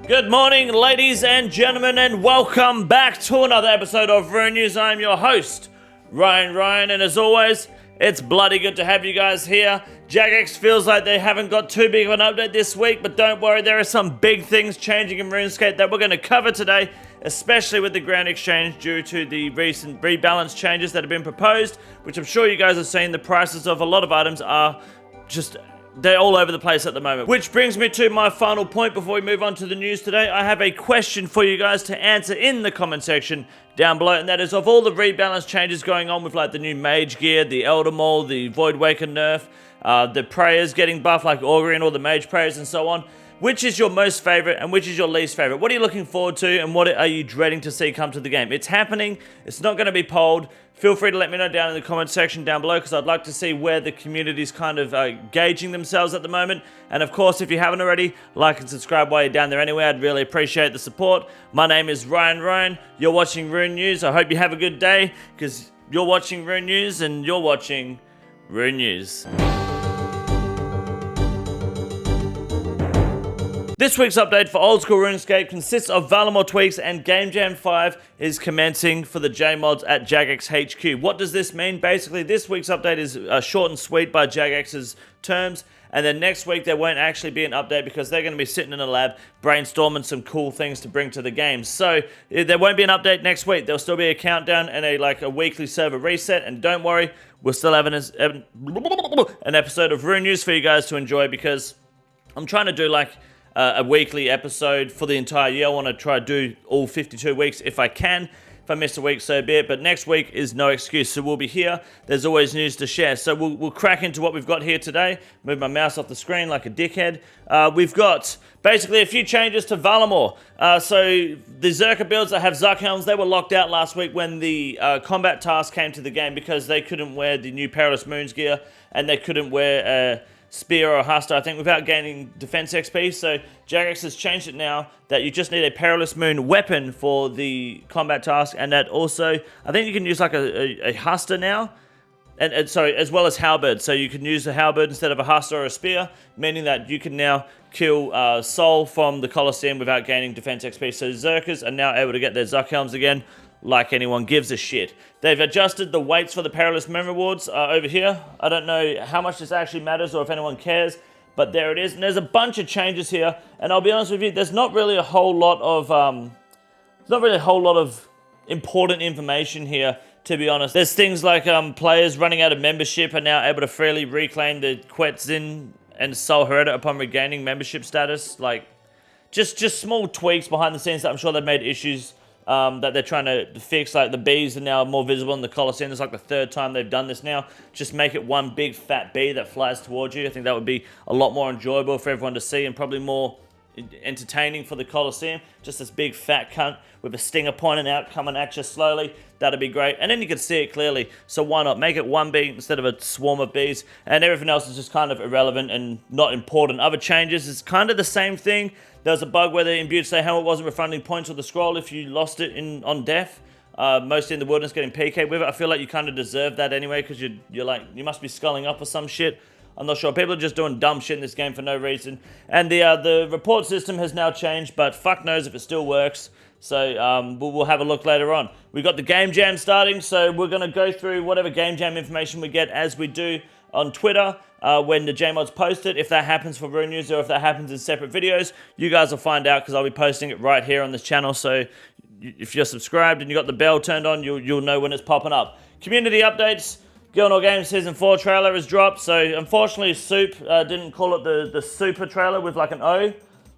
Good morning, ladies and gentlemen, and welcome back to another episode of Rune News. I'm your host, Ryan, and as always, it's bloody good to have you guys here. Jagex feels like they haven't got too big of an update this week, but don't worry, there are some big things changing in Runescape that we're going to cover today, especially with the ground exchange due to the recent rebalance changes that have been proposed, which I'm sure you guys have seen. The prices of a lot of items are just... they're all over the place at the moment. Which brings me to my final point before we move on to the news today. I have a question for you guys to answer in the comment section down below, and that is, of all the rebalance changes going on with like the new mage gear, the Elder Maul, the Void Waker nerf, the prayers getting buffed like Augury and all the mage prayers and so on, which is your most favorite and which is your least favorite? What are you looking forward to and what are you dreading to see come to the game? It's happening. It's not going to be polled. Feel free to let me know down in the comment section down below, because I'd like to see where the community's kind of gauging themselves at the moment. And of course, if you haven't already, like and subscribe while you're down there anyway. I'd really appreciate the support. My name is Ryan. You're watching Rune News. I hope you have a good day, because you're watching Rune News and you're watching Rune News. This week's update for Oldschool RuneScape consists of Valimor tweaks, and Game Jam 5 is commencing for the J-mods at Jagex HQ. What does this mean? Basically, this week's update is short and sweet by Jagex's terms, and then next week there won't actually be an update because they're going to be sitting in a lab brainstorming some cool things to bring to the game. So there won't be an update next week. There'll still be a countdown and a weekly server reset, and don't worry, we'll still have an episode of Rune News for you guys to enjoy, because I'm trying to do a weekly episode for the entire year. I want to try to do all 52 weeks if I can. If I miss a week, so be it. But next week is no excuse, so we'll be here. There's always news to share. So we'll crack into what we've got here today. Move my mouse off the screen like a dickhead. We've got basically a few changes to Valimor. So the Zerker builds that have Zuck helms, they were locked out last week when the combat task came to the game, because they couldn't wear the new Perilous Moons gear, and they couldn't wear... Spear or Huster, I think, without gaining defense XP. So Jagex has changed it now that you just need a Perilous Moon weapon for the combat task, and that also, I think you can use like a Huster now, and sorry, as well as Halberd. So you can use a Halberd instead of a Huster or a Spear, meaning that you can now kill Soul from the Colosseum without gaining defense XP. So Zerkers are now able to get their Zuck helms again, like anyone gives a shit. They've adjusted the weights for the Perilous Moon rewards over here. I don't know how much this actually matters or if anyone cares, but there it is. And there's a bunch of changes here, and I'll be honest with you, there's not really a whole lot of important information here, to be honest. There's things like players running out of membership are now able to freely reclaim the Quetzin and Soul Hereta upon regaining membership status. Like, just small tweaks behind the scenes that I'm sure they've made issues that they're trying to fix. Like the bees are now more visible in the Colosseum. It's like the third time they've done this now. Just make it one big fat bee that flies towards you. I think that would be a lot more enjoyable for everyone to see, and probably more entertaining for the Colosseum. Just this big fat cunt with a stinger pointing out, coming at you slowly. That'd be great. And then you can see it clearly. So why not make it one bee instead of a swarm of bees? And everything else is just kind of irrelevant and not important. Other changes is kind of the same thing. There was a bug where the imbued say helmet wasn't refunding points with the scroll if you lost it on death. Mostly in the wilderness getting PK with it. I feel like you kind of deserve that anyway, because you're like, you must be sculling up or some shit. I'm not sure. People are just doing dumb shit in this game for no reason. And the report system has now changed, but fuck knows if it still works. So we'll have a look later on. We've got the Game Jam starting, so we're going to go through whatever Game Jam information we get, as we do on Twitter when the J-mods post it. If that happens for Rune News or if that happens in separate videos, you guys will find out, because I'll be posting it right here on this channel. So if you're subscribed and you got the bell turned on, you'll know when it's popping up. Community updates. KINGCONDOR Games Season 4 trailer has dropped. So unfortunately, Soup didn't call it the Super trailer with like an O,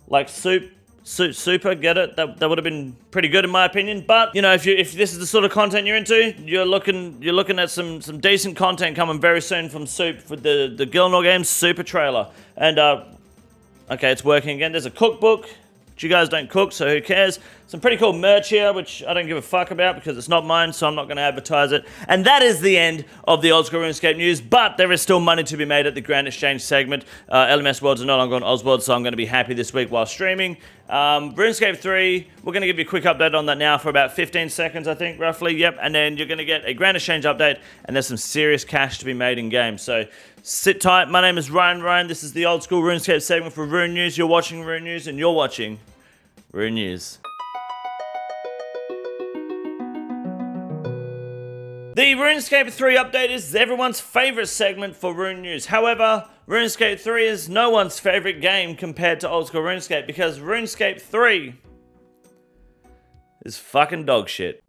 like Super, get it? That would have been pretty good in my opinion. But you know, if this is the sort of content you're into, you're looking at some decent content coming very soon from Soup with the KINGCONDOR Games Super trailer. And okay, it's working again. There's a cookbook. You guys don't cook, so who cares? Some pretty cool merch here, which I don't give a fuck about because it's not mine, so I'm not going to advertise it. And that is the end of the Oldschool RuneScape news, but there is still money to be made at the Grand Exchange segment. LMS Worlds are no longer on Osworld, so I'm going to be happy this week while streaming. RuneScape 3, we're going to give you a quick update on that now for about 15 seconds, I think, roughly. Yep, and then you're going to get a Grand Exchange update, and there's some serious cash to be made in game. So sit tight. My name is Ryan. This is the Oldschool RuneScape segment for Rune News. You're watching Rune News, and you're watching Rune News. The RuneScape 3 update is everyone's favourite segment for Rune News. However, RuneScape 3 is no one's favourite game compared to Oldschool RuneScape because RuneScape 3 is fucking dog shit.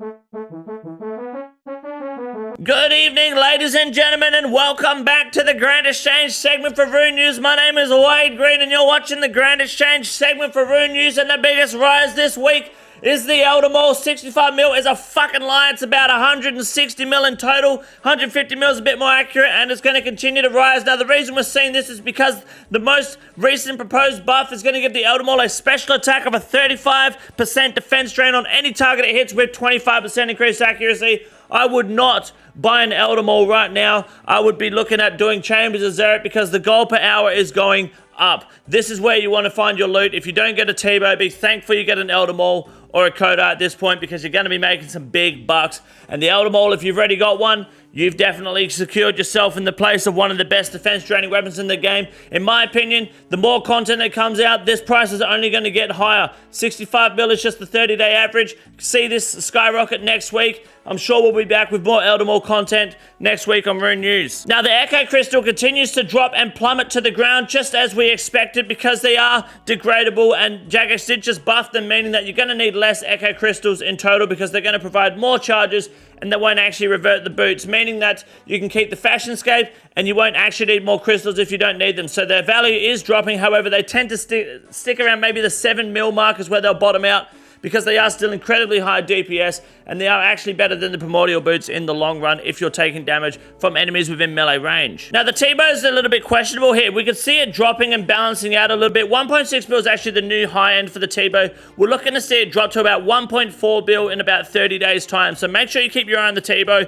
Good evening, ladies and gentlemen, and welcome back to the Grand Exchange segment for Rune News. My name is Wade Green, and you're watching the Grand Exchange segment for Rune News, and the biggest rise this week is the Elder Maul. 65 mil is a fucking lie. It's about 160 mil in total. 150 mil is a bit more accurate, and it's going to continue to rise. Now, the reason we're seeing this is because the most recent proposed buff is going to give the Elder Maul a special attack of a 35% defense drain on any target it hits with 25% increased accuracy. I would not buy an Elder Maul right now. I would be looking at doing Chambers of Zereth because the gold per hour is going up. This is where you want to find your loot. If you don't get a T-Bow, be thankful you get an Elder Maul or a Coda at this point because you're going to be making some big bucks. And the Elder Maul, if you've already got one, you've definitely secured yourself in the place of one of the best defense draining weapons in the game. In my opinion, the more content that comes out, this price is only going to get higher. 65 mil is just the 30-day average. See this skyrocket next week. I'm sure we'll be back with more Elder Maul content next week on Rune News. Now, the Echo Crystal continues to drop and plummet to the ground just as we expected because they are degradable, and Jagex did just buff them, meaning that you're going to need less Echo Crystals in total because they're going to provide more charges and they won't actually revert the boots, meaning that you can keep the Fashionscape and you won't actually need more crystals if you don't need them. So their value is dropping. However, they tend to stick around maybe the 7 mil mark is where they'll bottom out, because they are still incredibly high DPS, and they are actually better than the Primordial Boots in the long run if you're taking damage from enemies within melee range. Now, the T-Bow is a little bit questionable here. We can see it dropping and balancing out a little bit. 1.6 bill is actually the new high end for the T-Bow. We're looking to see it drop to about 1.4 bill in about 30 days' time, so make sure you keep your eye on the T-Bow.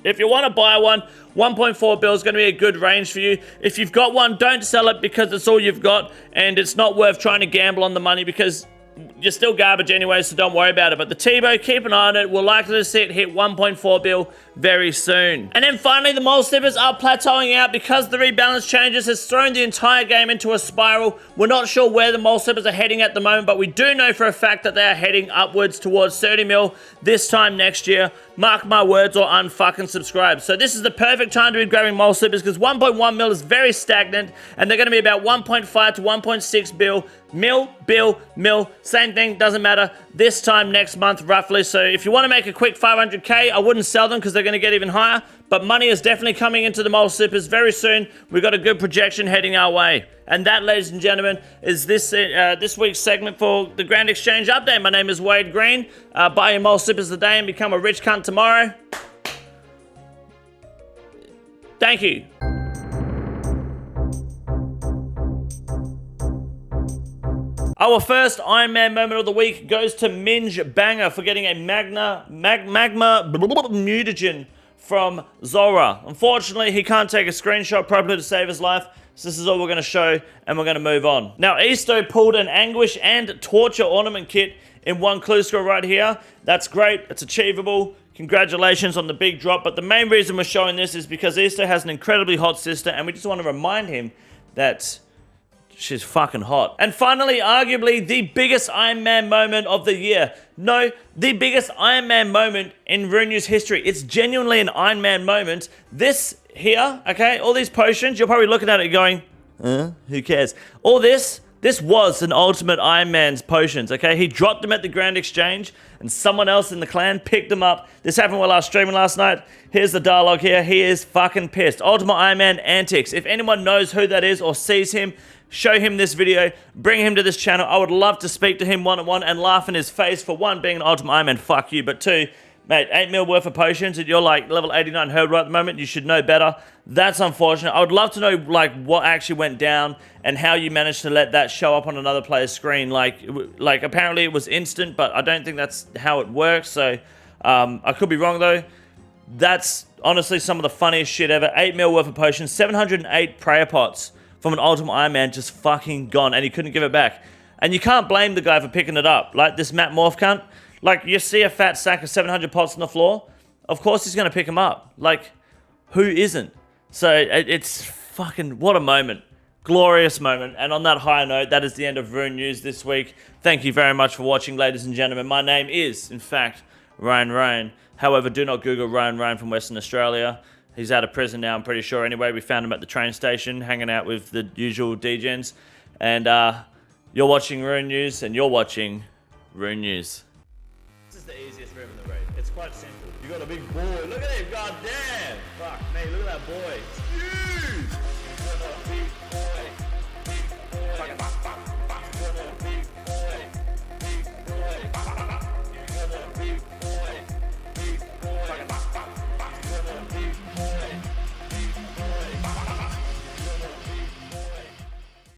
If you want to buy one, 1.4 bill is going to be a good range for you. If you've got one, don't sell it because it's all you've got, and it's not worth trying to gamble on the money because you're still garbage anyway, so don't worry about it. But the T-Bow, keep an eye on it. We're likely to see it hit 1.4 bill very soon. And then finally, the Maul Slippers are plateauing out because the rebalance changes has thrown the entire game into a spiral. We're not sure where the Maul Slippers are heading at the moment, but we do know for a fact that they are heading upwards towards 30 mil this time next year. Mark my words or unfucking subscribe. So this is the perfect time to be grabbing Maul Slippers because 1.1 mil is very stagnant, and they're going to be about 1.5 to 1.6 bill. Mil, same thing, doesn't matter, this time next month roughly. So if you want to make a quick 500k, I wouldn't sell them because they're going to get even higher, but money is definitely coming into the Maul Slippers very soon. We've got a good projection heading our way. And that, ladies and gentlemen, is this week's segment for the Grand Exchange update. My name is Wade Green. Buy your Maul Slippers today and become a rich cunt tomorrow. Thank you. Our first Iron Man moment of the week goes to Minge Banger for getting a magma mutagen from Zora. Unfortunately, he can't take a screenshot properly to save his life, so this is all we're going to show, and we're going to move on. Now, Easto pulled an Anguish and Torture ornament kit in one clue score right here. That's great. It's achievable. Congratulations on the big drop, but the main reason we're showing this is because Easto has an incredibly hot sister, and we just want to remind him that she's fucking hot. And finally, arguably the biggest Iron Man moment of the year. No, the biggest Iron Man moment in Rune News history. It's genuinely an Iron Man moment. This here, okay, all these potions, you're probably looking at it going, who cares? All this was an ultimate Iron Man's potions, okay? He dropped them at the Grand Exchange, and someone else in the clan picked them up. This happened while I was streaming last night. Here's the dialogue here. He is fucking pissed. Ultimate Iron Man antics. If anyone knows who that is or sees him, show him this video, bring him to this channel. I would love to speak to him one-on-one and laugh in his face. For one, being an Ultimate Iron Man, fuck you. But two, mate, 8 mil worth of potions and you're like level 89 hurdle at the moment. You should know better. That's unfortunate. I would love to know like what actually went down and how you managed to let that show up on another player's screen. Like apparently it was instant, but I don't think that's how it works. So I could be wrong though. That's honestly some of the funniest shit ever. 8 mil worth of potions, 708 prayer pots from an Ultimate Iron Man just fucking gone, and he couldn't give it back. And you can't blame the guy for picking it up. Like this Matt Morph cunt, like you see a fat sack of 700 pots on the floor, of course he's going to pick him up. Like, who isn't? So it's fucking, what a moment. glorious moment. And on that high note, that is the end of Rune News this week. Thank you very much for watching, ladies and gentlemen. My name is, in fact, Ryan. However, do not Google Ryan from Western Australia. He's out of prison now, I'm pretty sure. Anyway, we found him at the train station, hanging out with the usual DJs. And you're watching Rune News, and you're watching Rune News. This is the easiest room in the raid. It's quite simple. You got a big boy. Look at him, goddamn! Fuck me, look at that boy. It's huge! You got a big boy.